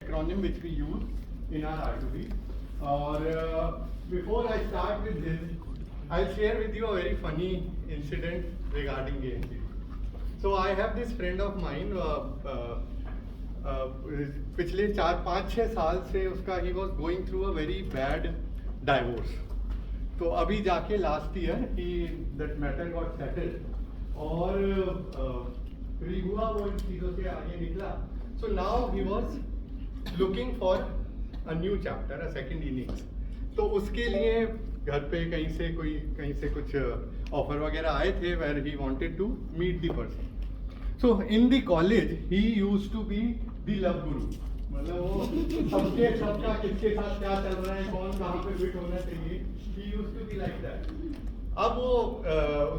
acronym which we use in our R2B. Or before I start with this, I'll share with you a very funny incident regarding GameCD. So I have this friend of mine. पिछले 4-5-6 साल से उसका he was going through a very bad divorce. तो अभी जाके last year that matter got settled और free हुआ वो इन चीज़ों से आगे निकला. So now he was looking for a new chapter, a second innings. तो उसके लिए घर पे कहीं से कुछ ऑफर वगैरह आए थे where he wanted to meet the person. So in the college he used to be the love guru. मतलब वो सबका किसके साथ क्या चल रहा है, कौन कहाँ पे फिट होना चाहिए. He used to be like that. अब वो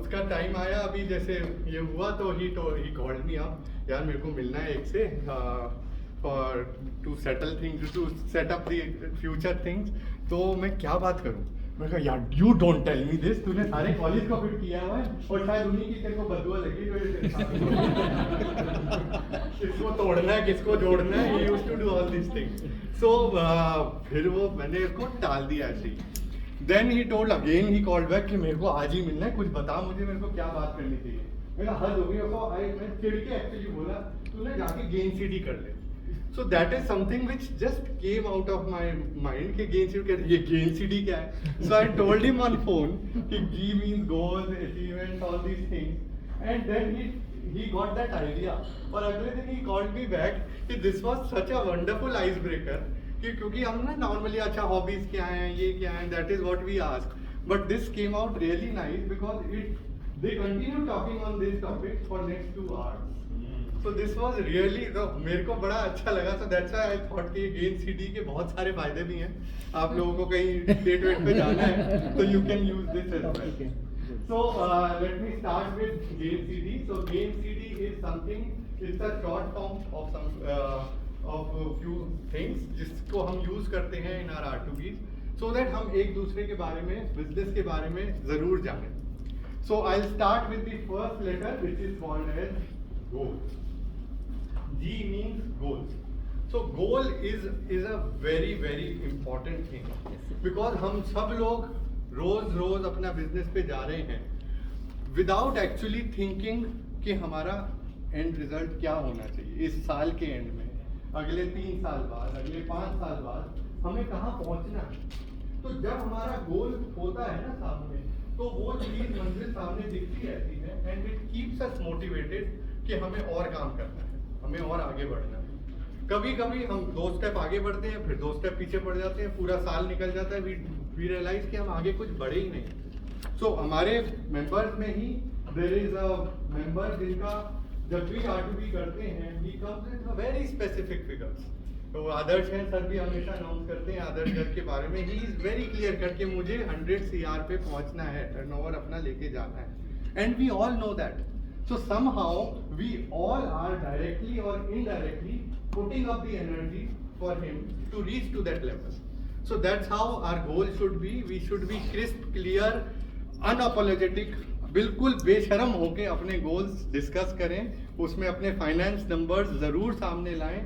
उसका टाइम आया, अभी जैसे ये हुआ तो he called me up, यार मेरे को मिलना है एक से for to settle things, to set up the future things. तो मैं क्या बात करूँ. मैं कहा यार you don't tell me this, तूने सारे कॉलेज को फिट किया हुआ है और शायद उन्हीं की तेरे को बदुआ लगी किसको तोड़ना है किसको जोड़ना है. He used to do all these things. So फिर वो मैंने उसको टाल दिया ऐसे ही. Then he told again, he called back कि मेरे को आज ही मिलना है, कुछ बता मुझे, मेरे को क्या बात करनी चाहिए. मेरा हद हो गई. उसको मैं चिढ़ के एक्चुअली बोला तूने जाके गेन सीडी कर ले. So that is something which just came out of my mind कि गेन सीडी क्या, ये गेन सीडी क्या है. So I told him on phone कि G means goals, achievements, all these things. And then he got that idea. और अगले दिन he called me back कि this was such a wonderful icebreaker. क्योंकि हम ना नॉर्मली अच्छा हॉबीज क्या हैं, ये क्या हैं, that is what we ask, but this came out really nice because they continue talking on this topic for next 2 hours. So this was really, मेरे को बड़ा अच्छा लगा. So that's why I thought कि गेन सीडी के बहुत सारे फायदे भी हैं. आप लोगों को कहीं डेट वेट पे जाना है तो you can use this as well. So let me start with gain CD. So gain CD is something, it's a short form of some of a few things जिसको हम यूज करते हैं in our R2Bs so that हम एक दूसरे के बारे में, बिजनेस के बारे में जरूर जानें. So I'll start with the first letter which is called as goal. G means goals. So goal is a very very important thing because हम सब लोग रोज अपना बिजनेस पे जा रहे हैं without actually thinking कि हमारा एंड रिजल्ट क्या होना चाहिए इस साल के एंड में, अगले 3 साल बाद, अगले 5 साल बाद हमें कहाँ पहुँचना है. तो जब हमारा गोल होता है ना सामने, तो वो चीज मंजिल सामने दिखती रहती है and it keeps us motivated कि हमें और काम करना है, हमें और आगे बढ़ना है. कभी कभी हम 2 स्टेप आगे बढ़ते हैं, फिर 2 स्टेप पीछे पड़ जाते हैं, पूरा साल निकल जाता है, वी रियलाइज कि हम आगे कुछ बढ़े ही नहीं. सो हमारे मेंबर्स में ही देयर इज अ मेंबर जिनका जब भी R2B करते हैं he comes with a very specific figures. तो आदर्श हैं, सर भी हमेशा अनाउंस करते हैं आदर्श घर के बारे में. He is very clear cut कि मुझे 100 CR पे पहुंचना है, टर्नओवर अपना लेके जाना है. And we all know that. So somehow we all are directly और indirectly putting up the energy for him to reach to that level. So that's how our goal should be. We should be crisp, clear, unapologetic, बिल्कुल बेशरम होके अपने goals discuss करें, उसमें अपने finance numbers जरूर सामने लाएं,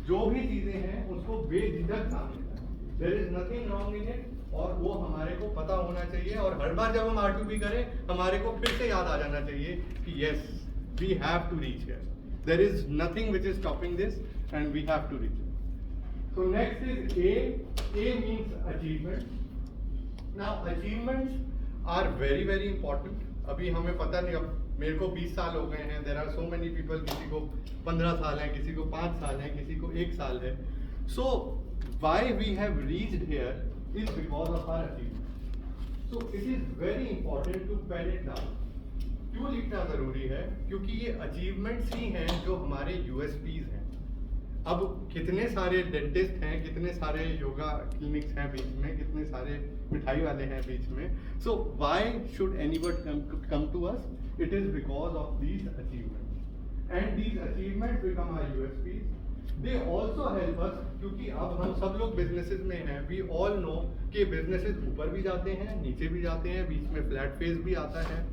जो भी चीजें हैं उसको बेझिझक सामने लाएं. There is nothing wrong in it. और वो हमारे को पता होना चाहिए और हर बार जब हम R2B करें हमारे को फिर से याद आ जाना चाहिए कि yes we have to reach here. There is nothing which is stopping this and we have to reach it. So next is A. A means achievement. Now achievements are very very important. अभी हमें पता नहीं, अब मेरे को 20 साल हो गए हैं, there are so many people, किसी को 15 साल है, किसी को 5 साल है, किसी को 1 साल है. So why we have reached here is because of our achievement. So it is very important to pen it down. क्यों लिखना जरूरी है? क्योंकि ये अचीवमेंट्स ही हैं जो हमारे USPs हैं. अब कितने सारे डेंटिस्ट हैं, कितने सारे योगा क्लिनिक्स हैं बीच में, कितने सारे मिठाई वाले हैं बीच में. So why should anyone come to us? It is because of these achievements and these achievements become our USPs. They also help us, क्योंकि अब हम सब लोग बिजनेसेस में हैं. वी ऑल नो कि बिजनेसेस ऊपर भी जाते हैं, नीचे भी जाते हैं, बीच में फ्लैट फेज भी आता है.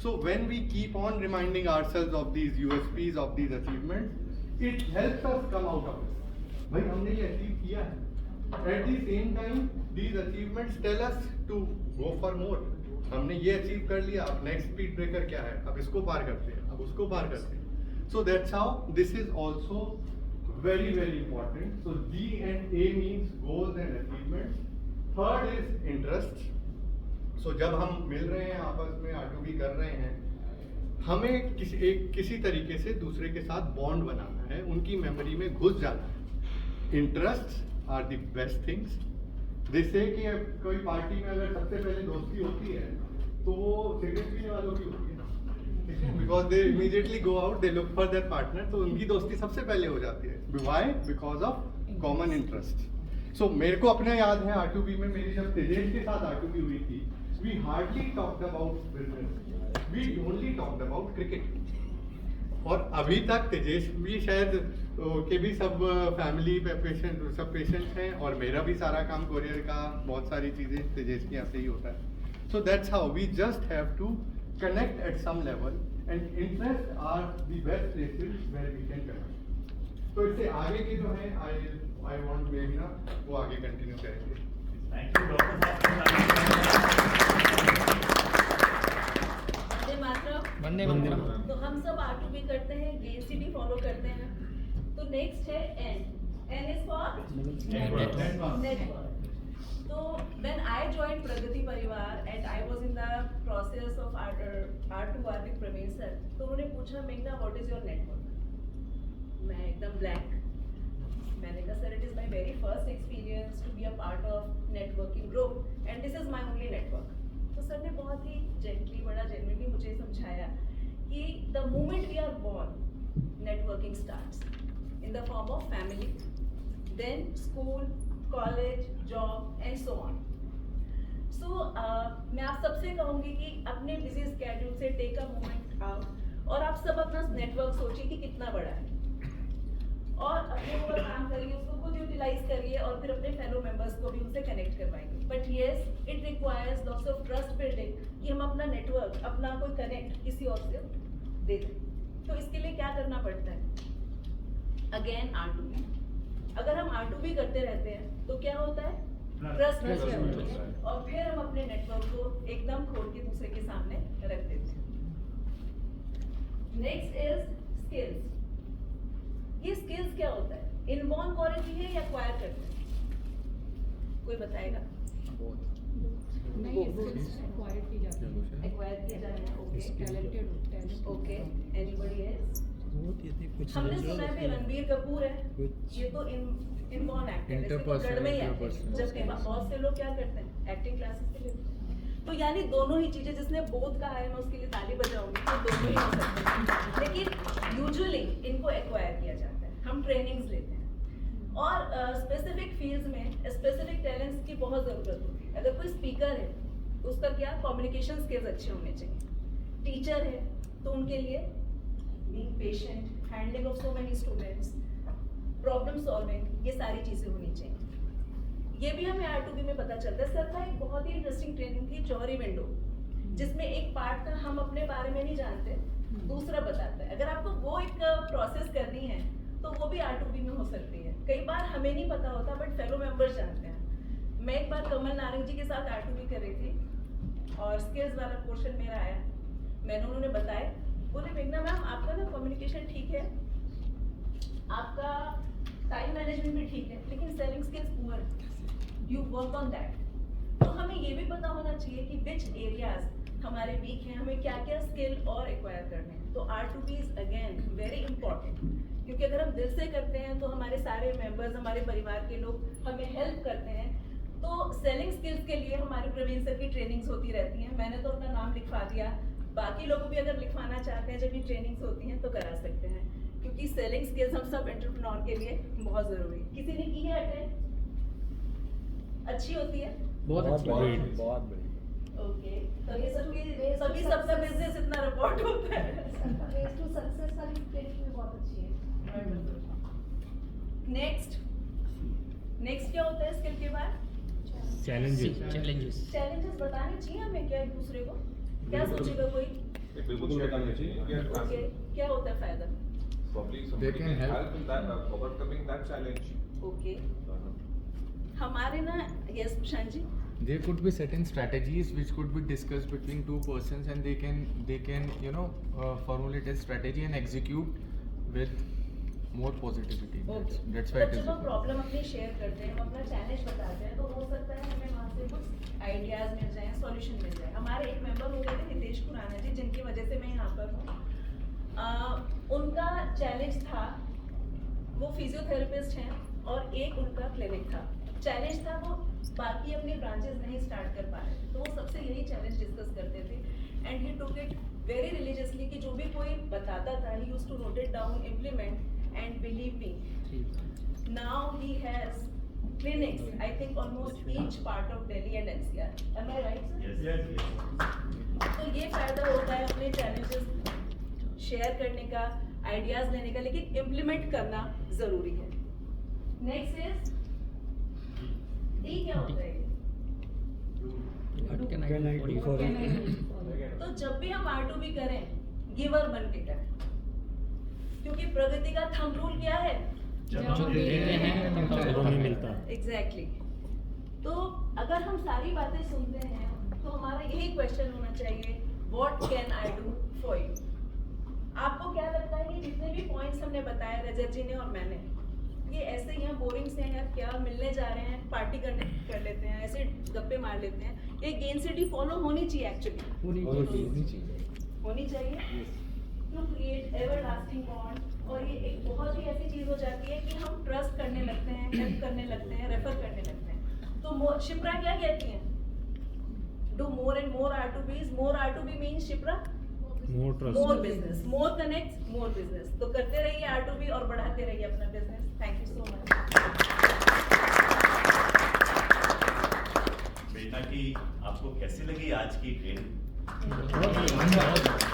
So when we keep on reminding ourselves of these USPs, of these achievements, it helps us come out of it. भाई हमने ये अचीव किया है। At the same time these achievements tell us to go for more. हमने ये achieve कर लिया, अब नेक्स्ट स्पीड ब्रेकर क्या है, अब इसको पार करते हैं, अब उसको पार करते हैं। सो that's how this is also very very important. So G and A means goals and achievements. Third is interest. So जब हम मिल रहे हैं आपस में R2B कर रहे हैं, हमें किसी तरीके से दूसरे के साथ बॉन्ड बनाना है, उनकी मेमोरी में घुस जाना है। Interest are the best things. जैसे कि कोई पार्टी में अगर सबसे पहले दोस्ती होती है तो वो सिगरेट पीने वालों की होती है, because they immediately go out, they look for their partner, तो उनकी दोस्ती सबसे पहले हो जाती है। Why? Because of common interest. So मेरे को अपना याद है R2B में मेरी जब तेजेश के साथ R2B हुई थी, we hardly talked about business, we only talked about cricket. और अभी तक तेजेश भी शायद के भी सब फैमिली पेशेंट्स हैं, और मेरा भी सारा काम कोरियर का बहुत सारी चीज़ें तेजेश के यहाँ से ही होता है। So that's how we just have to connect at some level, and interests are the best places where we can connect. तो इससे आगे के जो है I want मेघना वो आगे कंटिन्यू करेंगे। Thank you डॉक्टर साहब। वंदे मातरम। तो हम सब R2B करते हैं, GCD फॉलो करते हैं। तो नेक्स्ट है N is for network. So when I joined प्रगति परिवार and I was in the process of R2R with Praveen sir, तो उन्होंने पूछा मेघना what is your network? मैं एकदम blank। मैंने कहा sir it is my very first experience to be a part of networking group and this is my only network। तो sir ने बहुत ही gently, बड़ा genuinely मुझे समझाया कि the moment we are born, networking starts in the form of family, then school, college, job and so on. So मैं आप सबसे कहूँगी कि अपने बिजी स्केड्यूल से टेक अ मोमेंट आउट और आप सब अपना नेटवर्क सोचिए कि कितना बड़ा है, और अपने ऊपर काम करिए, उसको खुद यूटिलाइज करिए और फिर अपने फेलो मेंबर्स को भी उनसे कनेक्ट करवाएंगे। But yes, it requires lots of trust building कि हम अपना नेटवर्क, अपना कोई कनेक्ट किसी और से दे दें। तो इसके लिए क्या करना पड़ता है? Again R2B। अगर हम R2B करते रहते हैं तो क्या होता है? ट्रस्ट होता है, और फिर हम अपने नेटवर्क को एकदम खोल के दूसरे के सामने रख देते हैं। Next is skills. ये स्किल्स क्या होता है? इनबॉर्न क्वालिटी है या एक्वायर करते हैं? कोई बताएगा? नहीं, एक्वायर की जाती है। एक्वायर किया जाता है। Okay, talented. Okay, anybody else? हमने सुना है रणबीर कपूर है, ये तो इनबॉर्न एक्टर है, गढ़ में ही है। जबकि बहुत से लोग क्या करते हैं? एक्टिंग क्लासेस के लिए। तो यानी दोनों ही चीजें, जिसने बोथ कहा है मैं उसके लिए ताली बजाऊंगी, तो दोनों ही हो सकते हैं। लेकिन यूजुअली इनको एक्वायर किया जाता है, हम ट्रेनिंग्स लेते हैं, और स्पेसिफिक फील्ड्स में स्पेसिफिक टैलेंट्स की बहुत ज़रूरत होती है। अगर कोई स्पीकर है तो उसका क्या कम्युनिकेशन स्किल्स अच्छे होने चाहिए। टीचर है तो उनके लिए being patient, handling of so many students, problem solving, ये सारी चीज़ें होनी चाहिए। ये भी हमें R2B में पता चलता है। सर का एक बहुत ही इंटरेस्टिंग ट्रेनिंग थी, जौहरी विंडो, जिसमें एक पार्ट था हम अपने बारे में नहीं जानते, दूसरा बताता है। अगर आपको वो एक प्रोसेस करनी है तो वो भी R2B में हो सकती है। कई बार हमें नहीं पता होता बट फेलो मेंबर्स जानते हैं। मैं एक बार कमल नारंग जी के साथ R2B कर रही थी और स्किल्स वाला पोर्शन मेरा आया, मैंने उन्होंने बताया, बोले मेघना मैम आपका ना कम्युनिकेशन ठीक है, आपका टाइम मैनेजमेंट भी ठीक है, लेकिन सेलिंग स्किल्स पुअर है, यू वर्क ऑन दैट। तो हमें ये भी पता होना चाहिए कि विच एरियाज हमारे वीक हैं, हमें क्या क्या स्किल और एक्वायर करने हैं। तो R2B is again very important, क्योंकि अगर हम दिल से करते हैं तो हमारे सारे मेंबर्स, हमारे परिवार के लोग हमें हेल्प करते हैं। तो सेलिंग स्किल्स के लिए हमारे प्रवीण सर की ट्रेनिंग्स होती रहती हैं। मैंने तो अपना नाम लिखवा दिया, बाकी लोग भी अगर लिखवाना चाहते हैं जब ये ट्रेनिंग्स होती हैं तो करा सकते हैं, क्योंकि सेलिंग स्किल्स हम सब एंटरप्रेन्योर के लिए बहुत ज़रूरी है। किसी ने की है अटेंड? अच्छी होती है, बहुत बड़ी। ओके। तो ये सभी सबका बिजनेस इतना रिपोर्ट होता है। रेस टू सक्सेस वाली ट्रेनिंग भी बहुत अच्छी है। नेक्स्ट क्या होता है स्किल के बाद? चैलेंजेस बताने चाहिए हमें क्या एक दूसरे को? क्या सोचेगा कोई? बिल्कुल बताना चाहिए। ओके, क्या होता है फायदा? Probably somebody can help in that overcoming that challenge. Okay हमारे ना yes Prashant ji There could be certain strategies which could be discussed between two persons, and they can formulate a strategy and execute with more positivity. That's why तो it is. जब हम problem अपनी share करते हैं, हम अपना चैलेंज बताते हैं, तो हो सकता है हमें वहाँ से कुछ आइडियाज मिल जाएं, सॉल्यूशन मिल जाए। हमारे एक मेंबर हो गए थे हितेश खुराना जी, जिनकी वजह से मैं यहाँ पर हूँ। उनका चैलेंज था, वो फिजियोथेरेपिस्ट हैं और एक उनका क्लिनिक था। चैलेंज था वो बाकी अपने ब्रांचेस नहीं स्टार्ट कर पा रहे थे, तो वो सबसे यही चैलेंज डिस्कस करते थे and he took it very religiously कि जो भी कोई बताता था he used to note it down, implement and believe me now he has clinics I think almost each part of Delhi and NCR. Am I right sir? Yes. तो ये फायदा होता है अपने चैलेंजेस शेयर करने का, आइडियाज लेने का, लेकिन इम्प्लीमेंट करना जरूरी है। नेक्स्ट इज डी क्या होता है? तो जब भी हम R2B करें, गिवर बन के करें, क्योंकि प्रगति का थंब रूल क्या है? जब हम देते हैं तब हमें मिलता है। एग्जैक्टली। तो अगर हम सारी बातें सुनते हैं तो हमारा यही क्वेश्चन होना चाहिए, what can I do for you? आपको क्या लगता है कि जितने भी पॉइंट्स हमने बताए रजत जी ने और मैंने, ये ऐसे ही हैं, बोरिंग से हैं यार, क्या मिलने जा रहे हैं, पार्टी कर लेते हैं, ऐसे गप्पे मार लेते हैं? ये गेन सिटी फॉलो होनी चाहिए एक्चुअली, होनी चाहिए टू क्रिएट एवरलास्टिंग बॉन्ड। और ये एक बहुत ही ऐसी चीज हो जाती है कि हम ट्रस्ट करने लगते हैं, हेल्प करने लगते हैं, रेफर करने लगते हैं। तो शिप्रा क्या कहती हैं? Do more and more R2Bs। More R2B means Shipra more business, more connect, more business. तो करते रहिए R2B और बढ़ाते रहिए अपना business. Thank you so much. बेटा की आपको कैसी लगी आज की ट्रेनिंग? बहुत